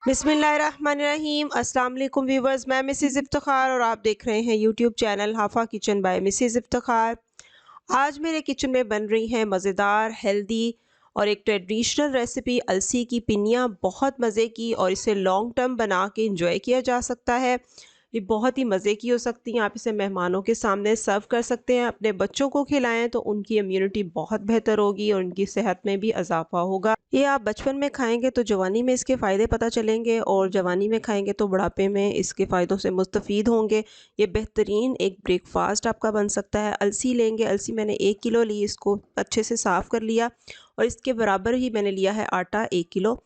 बिस्मिल्लाहिर्रहमानिर्रहीम। अस्सलाम वालेकुम व्यूवर्स, मैं मिसेस इफ्तिखार और आप देख रहे हैं यूट्यूब चैनल हाफा किचन बाय मिसेस इफ्तिखार। आज मेरे किचन में बन रही हैं मज़ेदार, हेल्दी और एक ट्रेडिशनल रेसिपी अलसी की पिनिया, बहुत मज़े की, और इसे लॉन्ग टर्म बना के इंजॉय किया जा सकता है। ये बहुत ही मज़े की हो सकती हैं। आप इसे मेहमानों के सामने सर्व कर सकते हैं। अपने बच्चों को खिलाएं तो उनकी इम्यूनिटी बहुत बेहतर होगी और उनकी सेहत में भी इजाफा होगा। ये आप बचपन में खाएंगे तो जवानी में इसके फ़ायदे पता चलेंगे, और जवानी में खाएंगे तो बुढ़ापे में इसके फ़ायदों से मुस्तफ़ीद होंगे। ये बेहतरीन एक ब्रेकफास्ट आपका बन सकता है। अलसी लेंगे, अलसी मैंने 1 किलो ली, इसको अच्छे से साफ़ कर लिया, और इसके बराबर ही मैंने लिया है आटा 1 किलो।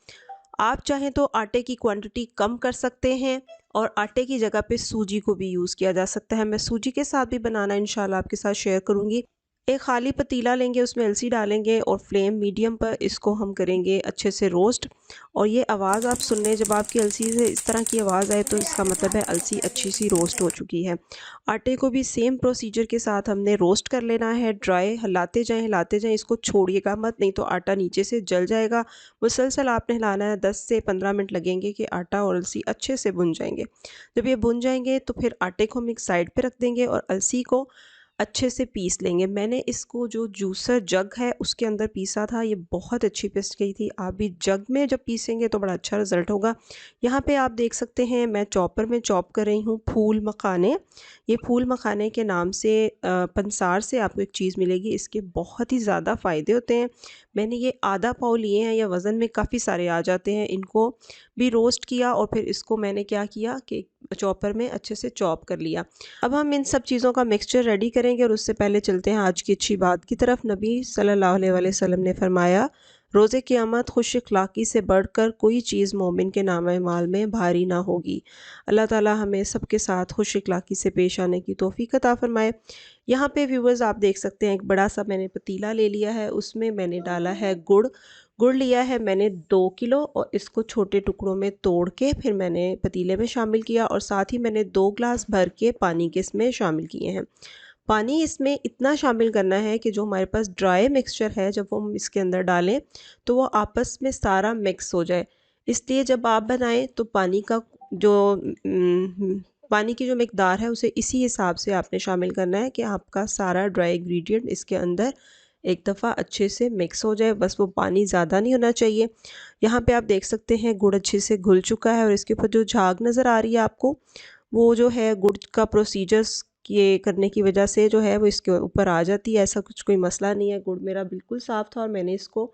आप चाहें तो आटे की क्वांटिटी कम कर सकते हैं, और आटे की जगह पे सूजी को भी यूज़ किया जा सकता है। मैं सूजी के साथ भी बनाना इंशाल्लाह आपके साथ शेयर करूँगी। एक खाली पतीला लेंगे, उसमें अलसी डालेंगे और फ्लेम मीडियम पर इसको हम करेंगे अच्छे से रोस्ट। और ये आवाज़ आप सुन लें, जब आपकी अलसी से इस तरह की आवाज़ आए तो इसका मतलब है अलसी अच्छी सी रोस्ट हो चुकी है। आटे को भी सेम प्रोसीजर के साथ हमने रोस्ट कर लेना है, ड्राई। हिलाते जाएं, इसको छोड़िएगा मत, नहीं तो आटा नीचे से जल जाएगा। मुसलसल आपने हिलाना है, 10 से 15 मिनट लगेंगे कि आटा और अलसी अच्छे से भुन जाएंगे। जब ये भुन जाएंगे तो फिर आटे को हम एक साइड पे रख देंगे और अलसी को अच्छे से पीस लेंगे। मैंने इसको जो जूसर जग है उसके अंदर पीसा था, ये बहुत अच्छी पिस गई थी। आप भी जग में जब पीसेंगे तो बड़ा अच्छा रिज़ल्ट होगा। यहाँ पे आप देख सकते हैं मैं चॉपर में चॉप कर रही हूँ फूल मखाने। ये फूल मखाने के नाम से पंसार से आपको एक चीज़ मिलेगी, इसके बहुत ही ज़्यादा फ़ायदे होते हैं। मैंने ये आधा पाव लिए हैं, या वज़न में काफ़ी सारे आ जाते हैं। इनको भी रोस्ट किया और फिर इसको मैंने क्या किया कि चॉपर में अच्छे से चॉप कर लिया। अब हम इन सब चीज़ों का मिक्सचर रेडी करेंगे, और उससे पहले चलते हैं आज की अच्छी बात की तरफ। नबी सल्लल्लाहु अलैहि वसल्लम ने फरमाया, रोज़े क़यामत खुश इखलाक़ी से बढ़कर कोई चीज़ मोमिन के नामे माल में भारी ना होगी। अल्लाह ताला हमें सबके साथ खुश इखलाक़ी से पेश आने की तौफ़ीक़ अता फ़रमाए। यहाँ पे व्यूवर्स आप देख सकते हैं एक बड़ा सा मैंने पतीला ले लिया है, उसमें मैंने डाला है गुड़। गुड़ लिया है मैंने 2 किलो, और इसको छोटे टुकड़ों में तोड़ के फिर मैंने पतीले में शामिल किया, और साथ ही मैंने 2 ग्लास भर के पानी के इसमें शामिल किए हैं। पानी इसमें इतना शामिल करना है कि जो हमारे पास ड्राई मिक्सचर है, जब वो हम इसके अंदर डालें तो वो आपस में सारा मिक्स हो जाए। इसलिए जब आप बनाएं तो जो पानी की जो मिकदार है उसे इसी हिसाब से आपने शामिल करना है कि आपका सारा ड्राई इंग्रेडिएंट इसके अंदर एक दफ़ा अच्छे से मिक्स हो जाए। बस वो पानी ज़्यादा नहीं होना चाहिए। यहाँ पे आप देख सकते हैं गुड़ अच्छे से घुल चुका है, और इसके ऊपर जो झाग नज़र आ रही है आपको, वो जो है गुड़ का प्रोसीजर्स ये करने की वजह से जो है वो इसके ऊपर आ जाती है। ऐसा कुछ कोई मसला नहीं है। गुड़ मेरा बिल्कुल साफ़ था, और मैंने इसको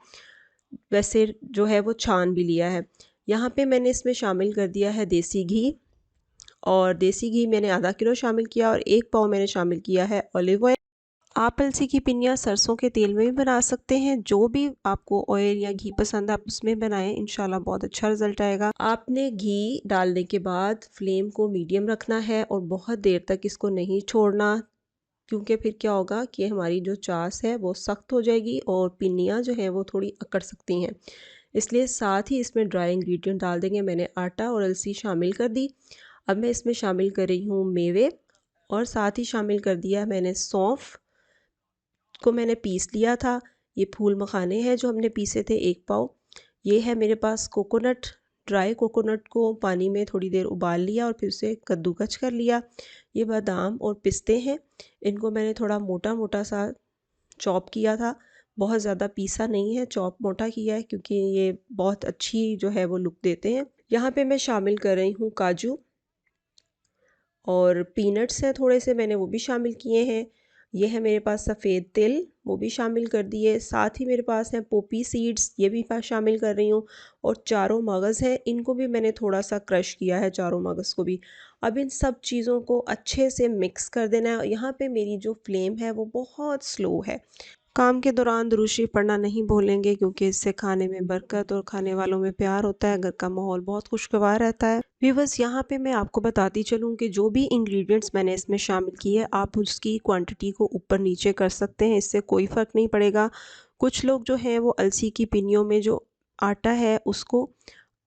वैसे जो है वो छान भी लिया है। यहाँ पे मैंने इसमें शामिल कर दिया है देसी घी, और देसी घी मैंने आधा किलो शामिल किया, और 1 पाव मैंने शामिल किया है ऑलिव ऑयल। आप अलसी की पिनिया सरसों के तेल में भी बना सकते हैं। जो भी आपको ऑयल या घी पसंद है आप उसमें बनाएं, इंशाल्लाह बहुत अच्छा रिजल्ट आएगा। आपने घी डालने के बाद फ्लेम को मीडियम रखना है, और बहुत देर तक इसको नहीं छोड़ना, क्योंकि फिर क्या होगा कि हमारी जो चास है वो सख्त हो जाएगी और पिनिया जो है वो थोड़ी अकड़ सकती हैं। इसलिए साथ ही इसमें ड्राई इंग्रेडिएंट डाल देंगे। मैंने आटा और अलसी शामिल कर दी। अब मैं इसमें शामिल कर रही हूँ मेवे, और साथ ही शामिल कर दिया मैंने सौंफ को मैंने पीस लिया था। ये फूल मखाने हैं जो हमने पीसे थे 1 पाव। ये है मेरे पास कोकोनट। ड्राई कोकोनट को पानी में थोड़ी देर उबाल लिया और फिर उसे कद्दूकस कर लिया। ये बादाम और पिस्ते हैं, इनको मैंने थोड़ा मोटा मोटा सा चॉप किया था। बहुत ज़्यादा पीसा नहीं है, चॉप मोटा किया है, क्योंकि ये बहुत अच्छी जो है वो लुक देते हैं। यहाँ पे मैं शामिल कर रही हूँ काजू, और पीनट्स हैं थोड़े से, मैंने वो भी शामिल किए हैं। ये है मेरे पास सफ़ेद तिल, वो भी शामिल कर दिए। साथ ही मेरे पास हैं पोपी सीड्स, ये भी शामिल कर रही हूँ। और चारों मगज़ हैं, इनको भी मैंने थोड़ा सा क्रश किया है, चारों मगज़ को भी। अब इन सब चीज़ों को अच्छे से मिक्स कर देना है। यहाँ पे मेरी जो फ्लेम है वो बहुत स्लो है। काम के दौरान दुरूद शरीफ पढ़ना नहीं भूलेंगे, क्योंकि इससे खाने में बरकत और खाने वालों में प्यार होता है। घर का माहौल बहुत खुशगवार रहता है। व्यूवर्स, यहाँ पे मैं आपको बताती चलूँ कि जो भी इंग्रेडिएंट्स मैंने इसमें शामिल किए, आप उसकी क्वांटिटी को ऊपर नीचे कर सकते हैं, इससे कोई फ़र्क नहीं पड़ेगा। कुछ लोग जो हैं वो अलसी की पिनियों में जो आटा है उसको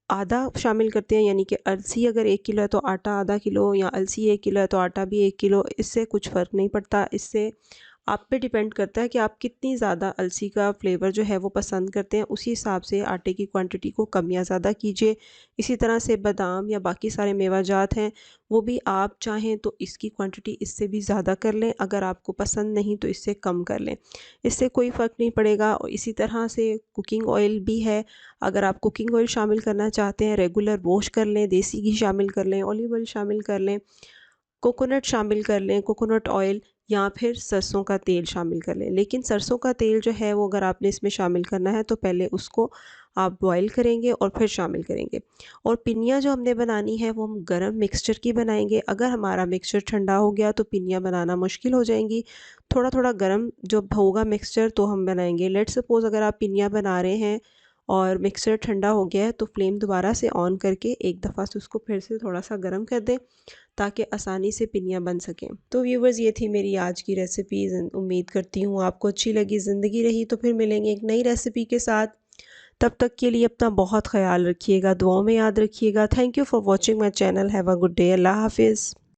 आधा शामिल करते हैं, यानी कि अलसी अगर 1 किलो है तो आटा आधा किलो, या अलसी 1 किलो है तो आटा भी 1 किलो। इससे कुछ फ़र्क नहीं पड़ता। इससे आप पे डिपेंड करता है कि आप कितनी ज़्यादा अलसी का फ्लेवर जो है वो पसंद करते हैं। उसी हिसाब से आटे की क्वांटिटी को कम या ज़्यादा कीजिए। इसी तरह से बादाम या बाकी सारे मेवाजात हैं, वो भी आप चाहें तो इसकी क्वांटिटी इससे भी ज़्यादा कर लें, अगर आपको पसंद नहीं तो इससे कम कर लें, इससे कोई फ़र्क नहीं पड़ेगा। और इसी तरह से कुकिंग ऑयल भी है, अगर आप कुकिंग ऑयल शामिल करना चाहते हैं रेगुलर वॉश कर लें, देसी घी शामिल कर लें, ऑलिव ऑयल शामिल कर लें, कोकोनट शामिल कर लें, कोकोनट ऑयल, या फिर सरसों का तेल शामिल कर लें। लेकिन सरसों का तेल जो है वो अगर आपने इसमें शामिल करना है तो पहले उसको आप बॉईल करेंगे और फिर शामिल करेंगे। और पिनिया जो हमने बनानी है वो हम गरम मिक्सचर की बनाएंगे। अगर हमारा मिक्सचर ठंडा हो गया तो पिनिया बनाना मुश्किल हो जाएंगी। थोड़ा थोड़ा गरम जब होगा मिक्सचर तो हम बनाएंगे। लेट सपोज़ अगर आप पिनिया बना रहे हैं और मिक्सचर ठंडा हो गया है तो फ्लेम दोबारा से ऑन करके एक दफ़ा से उसको फिर से थोड़ा सा गर्म कर दें ताकि आसानी से पिनियाँ बन सकें। तो व्यूवर्स, ये थी मेरी आज की रेसिपीज़। उम्मीद करती हूँ आपको अच्छी लगी। ज़िंदगी रही तो फिर मिलेंगे एक नई रेसिपी के साथ। तब तक के लिए अपना बहुत ख्याल रखिएगा, दुआओं में याद रखिएगा। Thank you for watching my channel. Have a good day. अल्लाह हाफिज़।